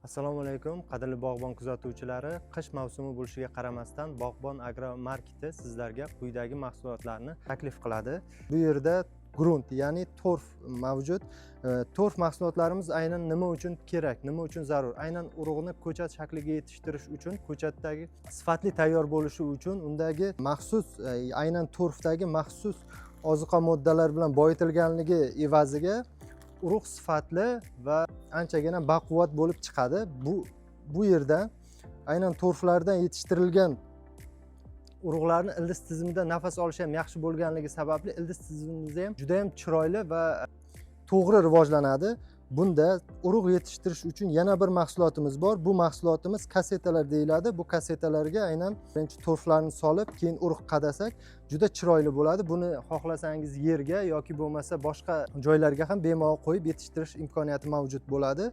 Assalomu alaykum, qadrli bog'bon kuzatuvchilari. Qish mavsumi bo'lishiga qaramasdan, Bog'bon Agro Marketi sizlarga quyidagi mahsulotlarni taklif qiladi. Bu yerda grunt, ya'ni torf mavjud. Torf mahsulotlarimiz aynan nima uchun kerak, nima uchun zarur? Aynan urug'ni ko'chat shakliga yetishtirish uchun, ko'chatdagi sifatli tayyor bo'lishi uchun undagi maxsus, aynan torfdagi maxsus oziqa moddalar bilan boyitilganligi evaziga urug' sifatli va anchagina baquvvat bo'lib chiqadi. Bu yerda aynan torflardan yetishtirilgan urug'larni ildiz tizimida nafas olishi ham yaxshi bo'lganligi sababli ildiz tizimimizda ham juda ham chiroyli va to'g'ri rivojlanadi. Bunda urug' yetishtirish uchun yana bir mahsulotimiz bor. Bu mahsulotimiz kasetalar deyiladi. Bu kasetalarga aynan birinchi torflarni solib, keyin urug' qadasak juda chiroyli bo'ladi. Buni xohlasangiz yerga yoki bo'lmasa boshqa joylarga ham bemalol qo'yib yetishtirish imkoniyati mavjud bo'ladi.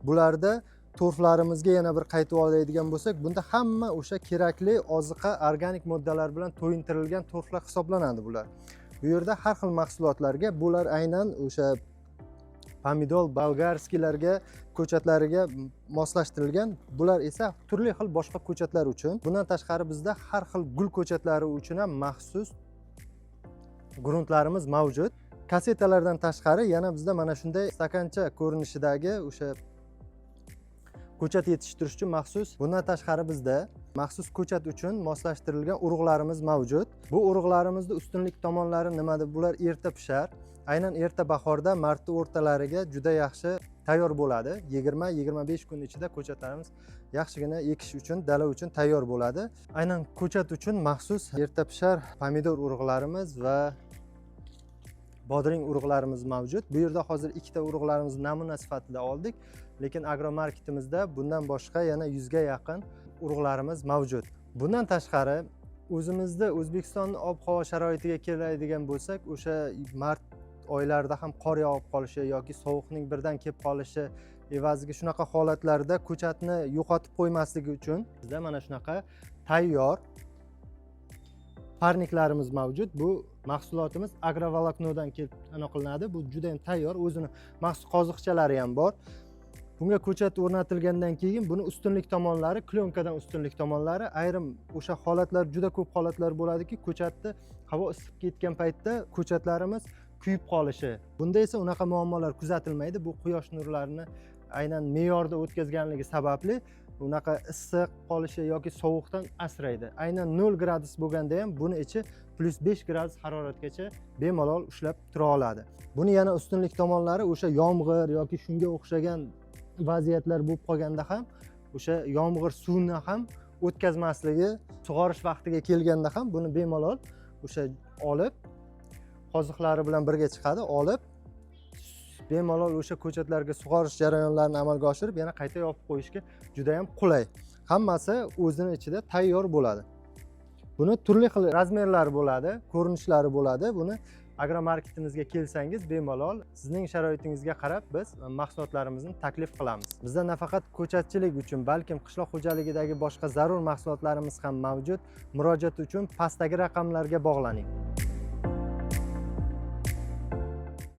Bularda torflarimizga yana bir qaytib oladigan bo'lsak, bunda hamma o'sha kerakli oziqa, organik moddalar bilan to'yintirilgan torflar hisoblanadi bular. Bu yerda har xil mahsulotlarga bular aynan o'sha pomidor, bolgarskilarga, ko'chatlariga moslashtirilgan. Bular esa turli xil boshqa ko'chatlar uchun. Bundan tashqari bizda har xil gul ko'chatlari uchun ham maxsus gruntlarimiz mavjud. Kasetalardan tashqari yana bizda mana shunday stakancha ko'rinishidagi o'sha ko'chat yetishtirish uchun maxsus. Bundan tashqari bizda maxsus ko'chat uchun moslashtirilgan urug'larimiz mavjud. Bu urug'larimizda ustunlik tomonlari nimada? Bular erta pishar. Aynan erta bahorda martning o'rtalariga juda yaxshi tayyor bo'ladi. 20-25 kun ichida ko'chatlarimiz yaxshigina ekish uchun, dala uchun tayyor bo'ladi. Aynan ko'chat uchun maxsus erta pishar pomidor urug'larimiz va bodring urug'larimiz mavjud. Bu yerda hozir ikkita urug'larimizni namuna sifatida oldik, lekin agro marketimizda bundan boshqa yana 100 ga yaqin urug'larimiz mavjud. Bundan tashqari o'zimizda O'zbekistonning ob-havo sharoitiga keladigan bo'lsak, o'sha mart oylarda ham qor yog'ib qolishi yoki sovuqning birdan kelib qolishi evaziga shunaqa holatlarda ko'chatni yo'qotib qo'ymasligi uchun bizda mana shunaqa tayyor parniklarimiz mavjud. Bu mahsulotimiz agrovoloknodan kelib qilinadi. Bu juda ham tayyor, o'zini maxsus qoziqchalari ham bor. Bunga ko'chat o'rnatilgandan keyin buni ustunlik tomonlari, klyonkadan ustunlik tomonlari, ayrim o'sha holatlar, juda ko'p holatlar bo'ladiki, ko'chatni havo isib ketgan paytda ko'chatlarimiz kuyib qolishi. Bunda esa unaqa muammolar kuzatilmaydi. Bu quyosh nurlarini aynan me'yorda o'tkazganligi sababli unaqa issiq qolishi yoki sovuqdan asraydi. Aynan 0 gradus bo'lganda ham buni ichi +5 gradus haroratgacha bemalol ushlab tura oladi. Buni yana ustunlik tomonlari o'sha yomg'ir yoki shunga o'xshagan vaziyatlar bo'lib qolganda ham o'sha yomg'ir suvni ham o'tkazmasligi, sug'orish vaqtiga kelganda ham buni bemalol o'sha olib qoziqlari bilan birga chiqadi, olib bemalol o'sha ko'chatlarga sug'orish jarayonlarini amalga oshirib yana qayta yopib qo'yishga juda ham qulay. Hammasi o'zini ichida tayyor bo'ladi. Buni turli xil razmerlari bo'ladi, ko'rinishlari bo'ladi. Buni agro marketimizga kelsangiz bemalol sizning sharoitingizga qarab biz mahsulotlarimizni taklif qilamiz. Bizda nafaqat ko'chatchilik uchun, balkim qishloq xo'jaligidagi boshqa zarur mahsulotlarimiz ham mavjud. Murojaat uchun pastdagi raqamlarga bog'laning.